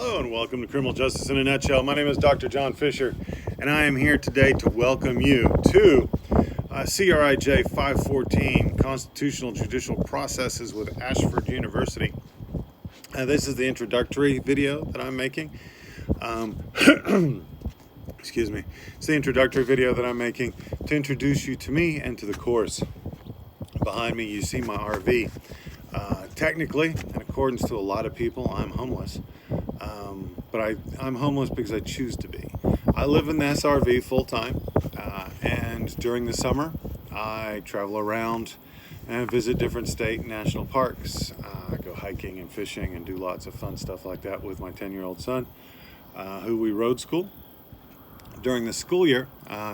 Hello and welcome to Criminal Justice in a Nutshell. My name is Dr. John Fisher, and I am here today to welcome you to CRJ514, Constitutional Judicial Processes with Ashford University. This is the introductory video that I'm making. Excuse me. It's the introductory video that I'm making to introduce you to me and to the course. Behind me, you see my RV. Technically, in accordance to a lot of people, I'm homeless. But I'm homeless because I choose to be. I live in the SRV full-time, and during the summer, I travel around and visit different state and national parks. I go hiking and fishing and do lots of fun stuff like that with my 10-year-old son, who we road school. During the school year,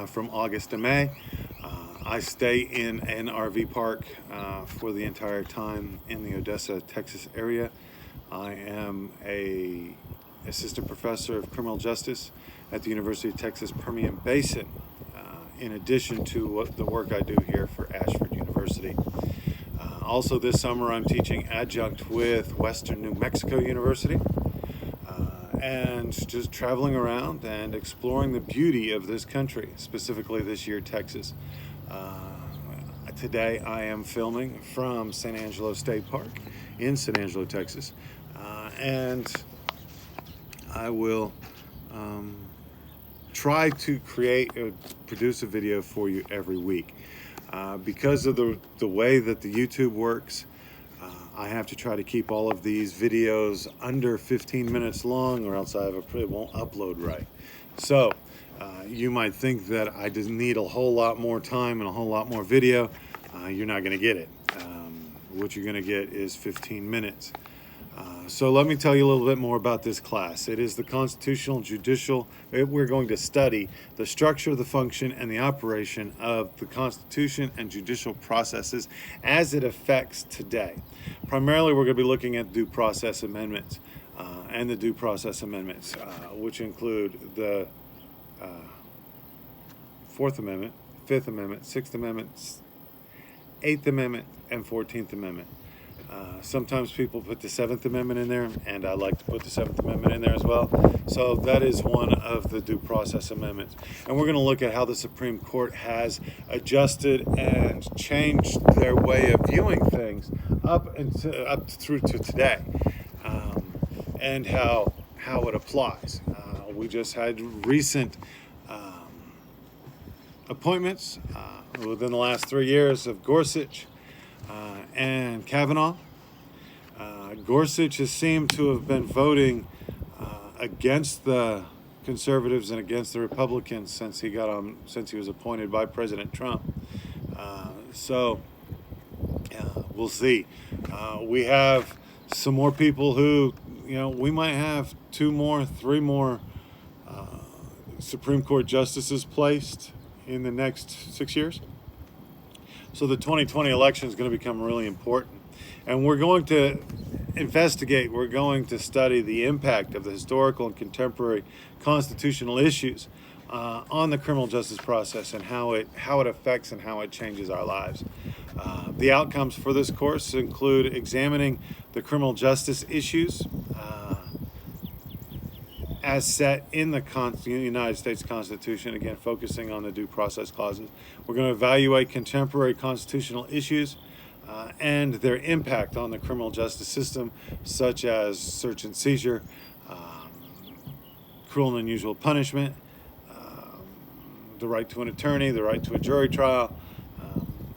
from August to May, I stay in an RV park for the entire time in the Odessa, Texas area. I am an assistant professor of criminal justice at the University of Texas Permian Basin, in addition to the work I do here for Ashford University. Also this summer I'm teaching adjunct with Western New Mexico University, and just traveling around and exploring the beauty of this country, specifically this year, Texas. Today I am filming from San Angelo State Park in San Angelo, Texas, and I will try to produce a video for you every week. Because of the way that the YouTube works, I have to try to keep all of these videos under 15 minutes long, or else it won't upload right. So you might think that I just need a whole lot more time and a whole lot more video. You're not going to get it. What you're going to get is 15 minutes. So let me tell you a little bit more about this class. It is the constitutional judicial. We're going to study the structure, the function, and the operation of the Constitution and judicial processes as it affects today. Primarily, we're going to be looking at due process amendments and the due process amendments, which include the Fourth Amendment, Fifth Amendment, Sixth Amendment, Eighth Amendment, and 14th Amendment. Sometimes people put the 7th Amendment in there, and I like to put the 7th Amendment in there as well. So that is one of the due process amendments. And we're going to look at how the Supreme Court has adjusted and changed their way of viewing things up through to today, and how it applies. We just had recent appointments within the last 3 years of Gorsuch and Kavanaugh. Gorsuch has seemed to have been voting against the conservatives and against the Republicans since he was appointed by President Trump. So we'll see. We have some more people who, we might have 2 more, 3 more Supreme Court justices placed in the next 6 years. So the 2020 election is going to become really important. And we're going to investigate, we're going to study the impact of the historical and contemporary constitutional issues on the criminal justice process and how it affects and how it changes our lives. The outcomes for this course include examining the criminal justice issues as set in the United States Constitution, again, focusing on the due process clauses. We're going to evaluate contemporary constitutional issues and their impact on the criminal justice system, such as search and seizure, cruel and unusual punishment, the right to an attorney, the right to a jury trial,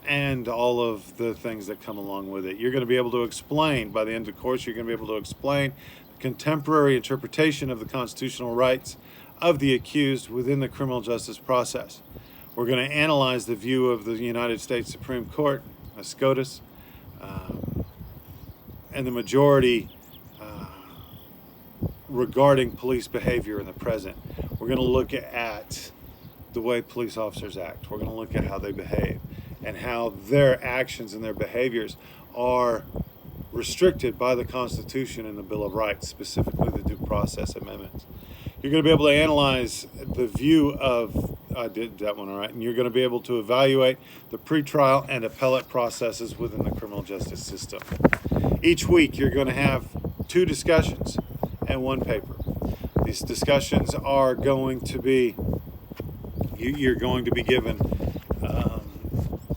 and all of the things that come along with it. You're going to be able to explain, by the end of the course, you're going to be able to explain contemporary interpretation of the constitutional rights of the accused within the criminal justice process. We're going to analyze the view of the United States Supreme Court, a SCOTUS, and the majority regarding police behavior in the present. We're going to look at the way police officers act. We're going to look at how they behave and how their actions and their behaviors are restricted by the Constitution and the Bill of Rights, specifically the due process amendments. You're going to be able to analyze the view of, I did that one all right, and you're going to be able to evaluate the pretrial and appellate processes within the criminal justice system. Each week you're going to have 2 discussions, and one paper. These discussions are going to be, you're going to be given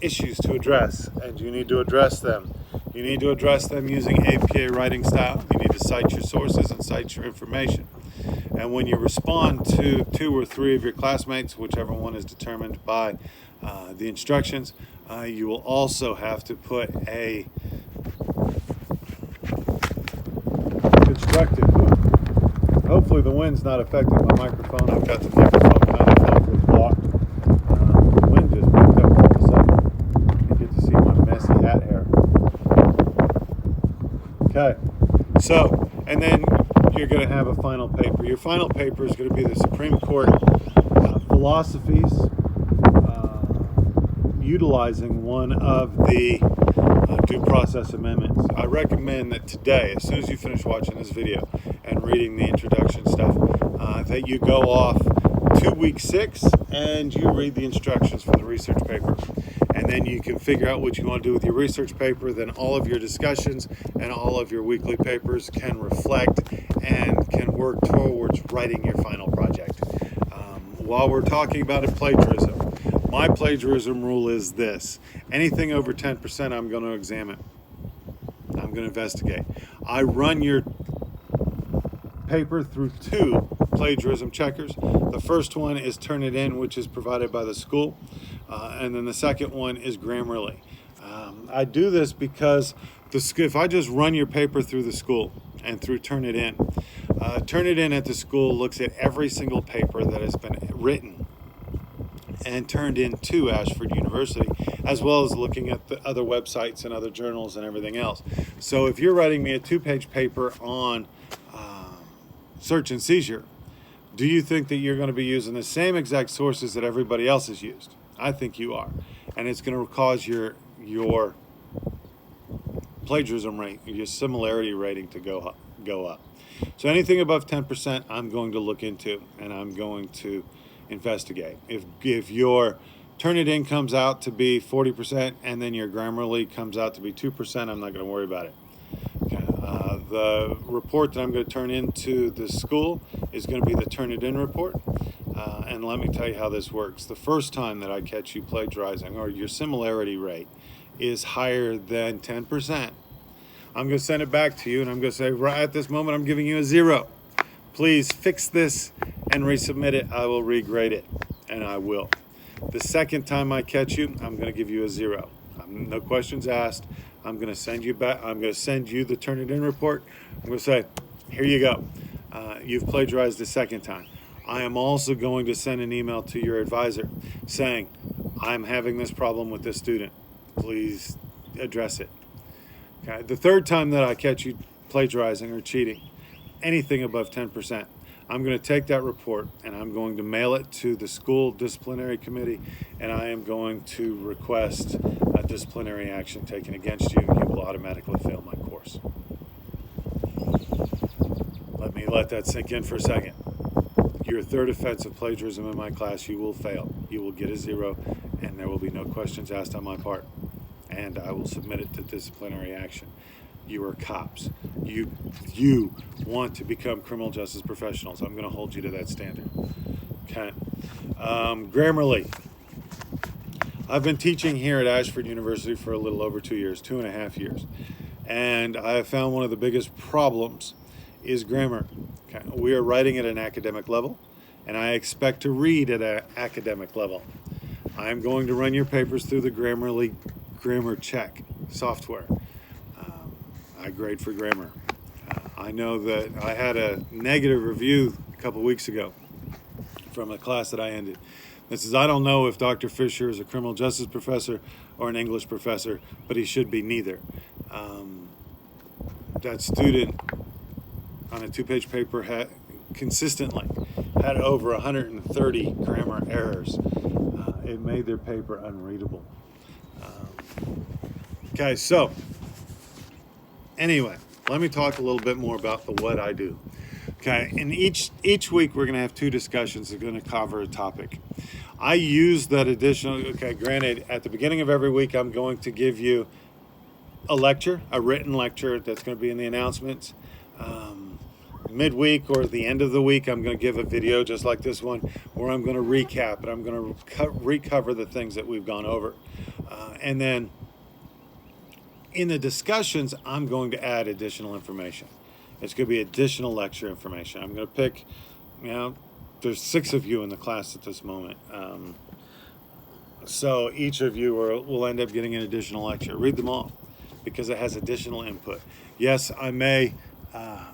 issues to address, and you need to address them. You need to address them using APA writing style. You need to cite your sources and cite your information. And when you respond to 2 or 3 of your classmates, whichever one is determined by the instructions, you will also have to put a constructive. Hopefully the wind's not affecting my microphone. I've got the microphone kind of hopefully blocked. The wind just picked up all of a sudden. You get to see my messy hat hair. Okay, so, and then you're going to have a final paper. Your final paper is going to be the Supreme Court philosophies utilizing one of the due process amendments. I recommend that today, as soon as you finish watching this video and reading the introduction stuff, that you go off to week 6 and you read the instructions for the research paper. And then you can figure out what you want to do with your research paper. Then all of your discussions and all of your weekly papers can reflect and can work towards writing your final project. While we're talking about plagiarism, my plagiarism rule is this: anything over 10%, I'm going to examine. I'm going to investigate. I run your paper through 2 plagiarism checkers. The first one is Turnitin, which is provided by the school, and then the second one is Grammarly. I do this because if I just run your paper through the school and through Turnitin at the school looks at every single paper that has been written and turned into Ashford University, as well as looking at the other websites and other journals and everything else. So if you're writing me a 2-page paper on search and seizure, do you think that you're going to be using the same exact sources that everybody else has used? I think you are. And it's going to cause your plagiarism rate, your similarity rating to go up. So anything above 10%, I'm going to look into and I'm going to investigate. If your Turnitin comes out to be 40% and then your Grammarly comes out to be 2%, I'm not going to worry about it. Okay. The report that I'm going to turn into the school is going to be the Turnitin report. And let me tell you how this works. The first time that I catch you plagiarizing, or your similarity rate is higher than 10%, I'm going to send it back to you and I'm going to say, right at this moment, I'm giving you a 0. Please fix this and resubmit it. I will regrade it, and I will. The second time I catch you, I'm going to give you a 0. No questions asked. I'm going to send you back. I'm going to send you the Turnitin report. I'm going to say, here you go. You've plagiarized the second time. I am also going to send an email to your advisor saying, I'm having this problem with this student. Please address it. Okay. The third time that I catch you plagiarizing or cheating, anything above 10%, I'm going to take that report and I'm going to mail it to the school disciplinary committee, and I am going to request a disciplinary action taken against you. You will automatically fail my course. Let me let that sink in for a second. Your third offense of plagiarism in my class, you will fail. You will get a 0, and there will be no questions asked on my part. And I will submit it to disciplinary action. You are cops. You want to become criminal justice professionals. I'm going to hold you to that standard. Okay. Grammarly. I've been teaching here at Ashford University for a little over 2 years, 2.5 years. And I have found one of the biggest problems is grammar. Okay. We are writing at an academic level, and I expect to read at an academic level. I'm going to run your papers through the Grammarly grammar check software. I grade for grammar. I know that I had a negative review a couple weeks ago from a class that I ended that says, I don't know if Dr. Fisher is a criminal justice professor or an English professor, but he should be neither. That student on a 2-page paper had consistently had over 130 grammar errors. It made their paper unreadable. Okay, so anyway, let me talk a little bit more about what I do. Okay, and each week we're going to have 2 discussions that are going to cover a topic. I use that additional, okay, granted, at the beginning of every week I'm going to give you a lecture, a written lecture that's going to be in the announcements. midweek or at the end of the week, I'm going to give a video just like this one where I'm going to recap and I'm going to recover the things that we've gone over. And then in the discussions, I'm going to add additional information. It's going to be additional lecture information. I'm going to pick, there's 6 of you in the class at this moment. So each of you will end up getting an additional lecture. Read them all because it has additional input. Yes, I may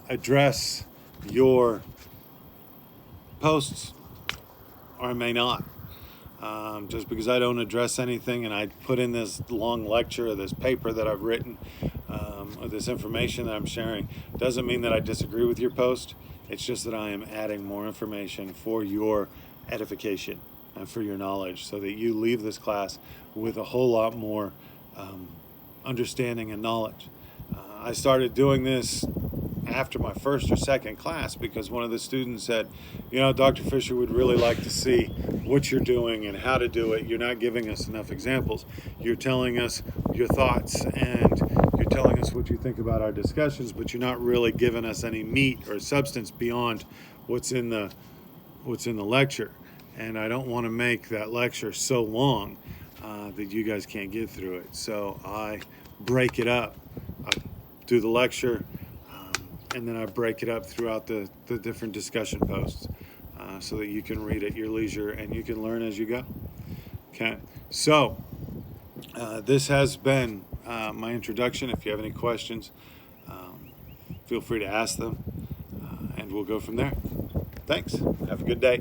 address your posts or I may not. Just because I don't address anything and I put in this long lecture or this paper that I've written or this information that I'm sharing doesn't mean that I disagree with your post. It's just that I am adding more information for your edification and for your knowledge so that you leave this class with a whole lot more understanding and knowledge. I started doing this after my first or second class because one of the students said, Dr. Fisher would really like to see what you're doing and how to do it. You're not giving us enough examples. You're telling us your thoughts and you're telling us what you think about our discussions, but you're not really giving us any meat or substance beyond what's in the lecture. And I don't want to make that lecture so long that you guys can't get through it. So I break it up. I do the lecture, and then I break it up throughout the different discussion posts so that you can read at your leisure and you can learn as you go. Okay, so this has been my introduction. If you have any questions, feel free to ask them, and we'll go from there. Thanks. Have a good day.